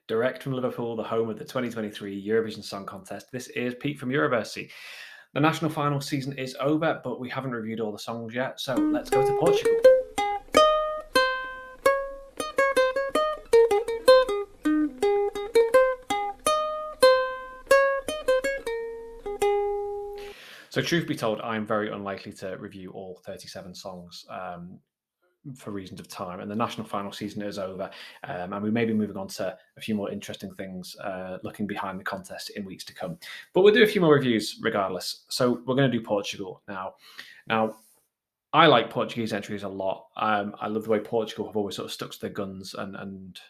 Direct from Liverpool, the home of the 2023 Eurovision Song Contest. This is Pete from Euroversity. The national final season is over, but we haven't reviewed all the songs yet, so let's go to Portugal. So, truth be told, I'm very unlikely to review all 37 songs for reasons of time, and the national final season is over, and we may be moving on to a few more interesting things looking behind the contest in weeks to come. But we'll do a few more reviews regardless. So, we're going to do Portugal now. Now, I like Portuguese entries a lot. I love the way Portugal have always sort of stuck to their guns and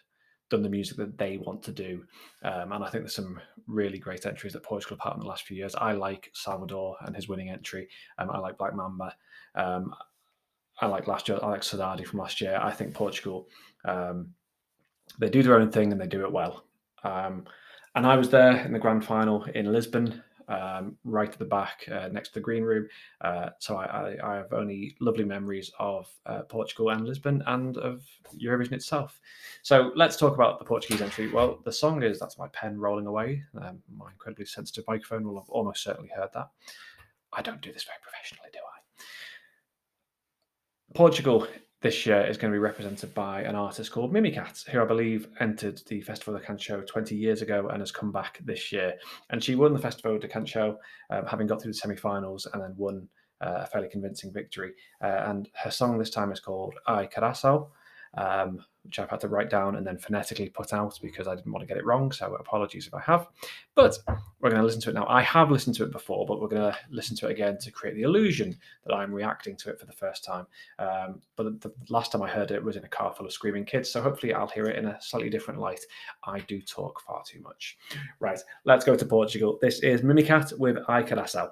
done the music that they want to do. And I think there's some really great entries that Portugal have had in the last few years. I like Salvador and his winning entry. I like Black Mamba. Um, I like last year. I like Saudade from last year. I think Portugal, they do their own thing and they do it well. And I was there in the grand final in Lisbon, right at the back next to the green room. So I have only lovely memories of Portugal and Lisbon and of Eurovision itself. So let's talk about the Portuguese entry. Well, the song is That's My Pen Rolling Away. My incredibly sensitive microphone will have almost certainly heard that. I don't do this very professionally, do I? Portugal this year is going to be represented by an artist called Mimicat, who I believe entered the Festival de Cancho 20 years ago and has come back this year. And she won the Festival de Cancho, having got through the semi-finals and then won a fairly convincing victory. And her song this time is called Ai Coração, which I've had to write down and then phonetically put out because I didn't want to get it wrong. So apologies if I have. But we're going to listen to it now. I have listened to it before, but we're going to listen to it again to create the illusion that I'm reacting to it for the first time. But the last time I heard it was in a car full of screaming kids. So hopefully I'll hear it in a slightly different light. I do talk far too much. Right, let's go to Portugal. This is Mimicat with Ai Coração.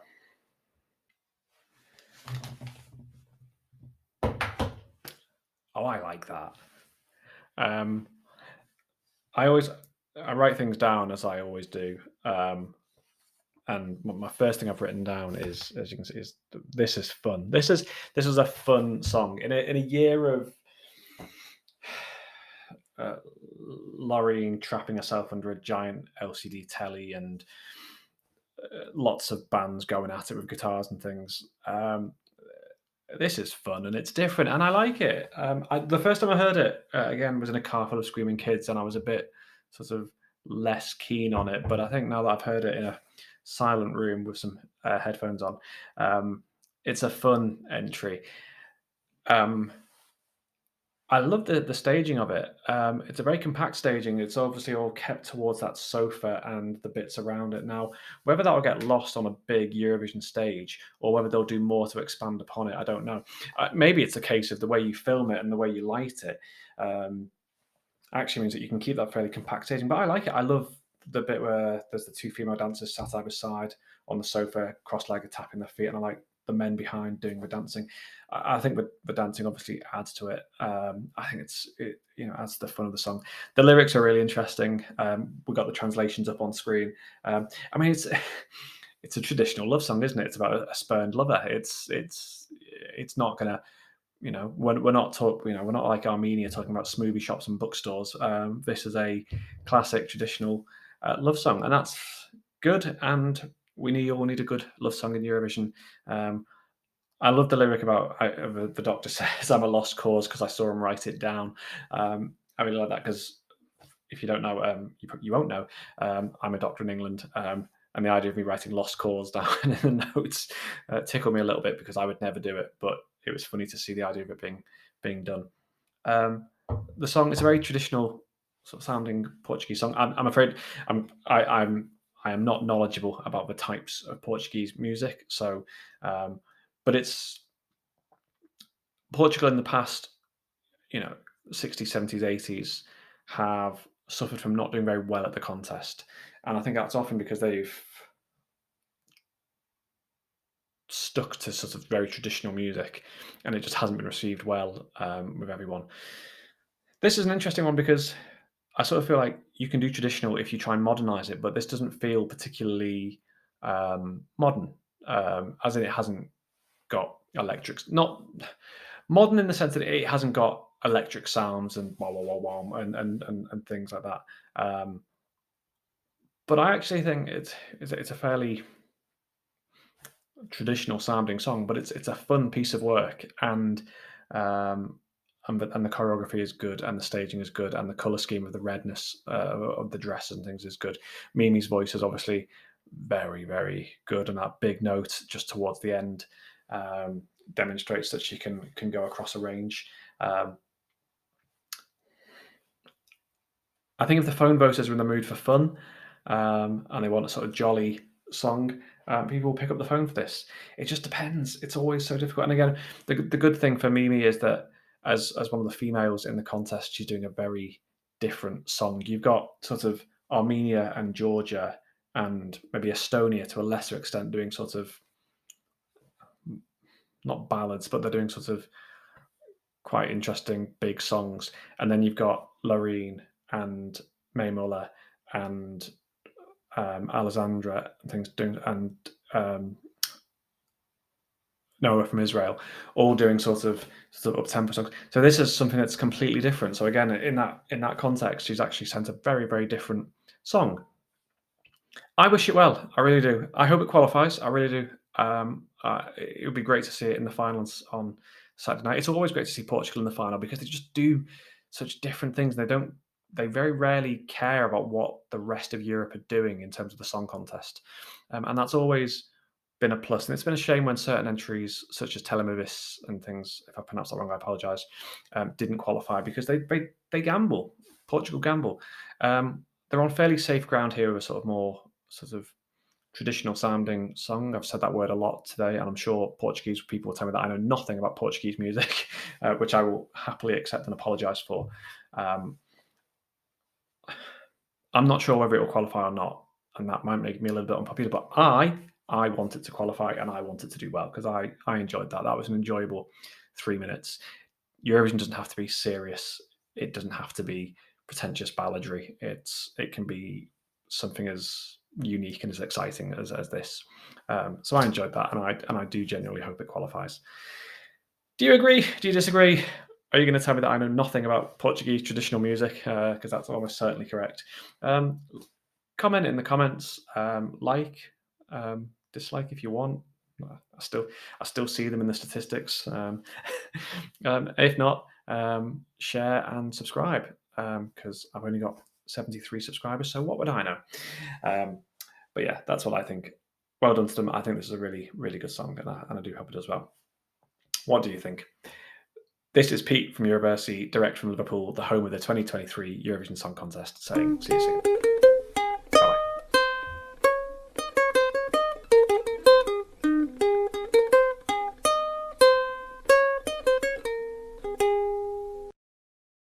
Oh, I like that. I write things down as I always do. And my first thing I've written down is, as you can see, is this is fun. This is a fun song in a year of Loreen trapping herself under a giant LCD telly and lots of bands going at it with guitars and things. This is fun and it's different, and I like it. The first time I heard it again was in a car full of screaming kids, and I was a bit sort of less keen on it. But I think now that I've heard it in a silent room with some headphones on, it's a fun entry. I love the staging of it. It's a very compact staging. It's obviously all kept towards that sofa and the bits around it. Now, whether that will get lost on a big Eurovision stage or whether they'll do more to expand upon it, I don't know. Maybe it's a case of the way you film it and the way you light it actually means that you can keep that fairly compact staging. But I like it. I love the bit where there's the two female dancers sat side by side on the sofa, cross-legged, tapping their feet, and I like the men behind doing the dancing. I think the dancing obviously adds to it. I think it adds to the fun of the song. The lyrics are really interesting. We got the translations up on screen. I mean, it's a traditional love song, isn't it? It's about a spurned lover. It's not gonna, we're not we're not like Armenia talking about smoothie shops and bookstores. This is a classic traditional love song, and that's good. And we all need a good love song in Eurovision. I love the lyric about the doctor says I'm a lost cause because I saw him write it down. I really like that because if you don't know, you won't know. I'm a doctor in England, and the idea of me writing lost cause down in the notes tickled me a little bit because I would never do it, but it was funny to see the idea of it being done. The song is a very traditional sort of sounding Portuguese song. I'm afraid I am not knowledgeable about the types of Portuguese music, so but it's Portugal in the past, 60s, 70s, 80s have suffered from not doing very well at the contest, and I think that's often because they've stuck to sort of very traditional music, and it just hasn't been received well with everyone. This is an interesting one because I sort of feel like you can do traditional if you try and modernize it, but this doesn't feel particularly modern, as in it hasn't got electrics. Not modern in the sense that it hasn't got electric sounds and wah, wah, wah, wah, and things like that. But I actually think it's a fairly traditional sounding song, but it's a fun piece of work, um, and the choreography is good, and the staging is good, and the color scheme of the redness of the dress and things is good. Mimi's voice is obviously very very good, and that big note just towards the end um, demonstrates that she can go across a range. Um, I think if the phone voters are in the mood for fun, and they want a sort of jolly song, people will pick up the phone for this. It just depends. It's always so difficult. And again, the good thing for Mimi is that as one of the females in the contest, she's doing a very different song. You've got sort of Armenia and Georgia and maybe Estonia to a lesser extent doing sort of not ballads, but they're doing sort of quite interesting big songs. And then you've got Loreen and May Muller and Alessandra and things doing and Noah from Israel, all doing sort of up tempo songs. So this is something that's completely different. So again, in that context, she's actually sent a very very different song. I wish it well. I really do. I hope it qualifies. I really do. It would be great to see it in the finals on Saturday night. It's always great to see Portugal in the final because they just do such different things. They don't. They very rarely care about what the rest of Europe are doing in terms of the song contest, and that's always been a plus. And it's been a shame when certain entries, such as Telemavis and things, if I pronounced that wrong, I apologise, didn't qualify because they gamble. Portugal gamble. They're on fairly safe ground here with a sort of more sort of traditional sounding song. I've said that word a lot today, and I'm sure Portuguese people will tell me that I know nothing about Portuguese music, which I will happily accept and apologise for. Um, I'm not sure whether it will qualify or not, and that might make me a little bit unpopular. But I want it to qualify, and I want it to do well because I enjoyed that. That was an enjoyable 3 minutes. Eurovision doesn't have to be serious. It doesn't have to be pretentious balladry. It can be something as unique and as exciting as this. So I enjoyed that, and I do genuinely hope it qualifies. Do you agree? Do you disagree? Are you going to tell me that I know nothing about Portuguese traditional music? Because that's almost certainly correct. Um, Comment in the comments. Dislike if you want. I still see them in the statistics. If not, share and subscribe because I've only got 73 subscribers. So what would I know? Um, but yeah, that's what I think. Well done to them. I think this is a really, really good song, and I do hope it does well. What do you think? This is Pete from Euroversity, direct from Liverpool, the home of the 2023 Eurovision Song Contest, saying, see you soon.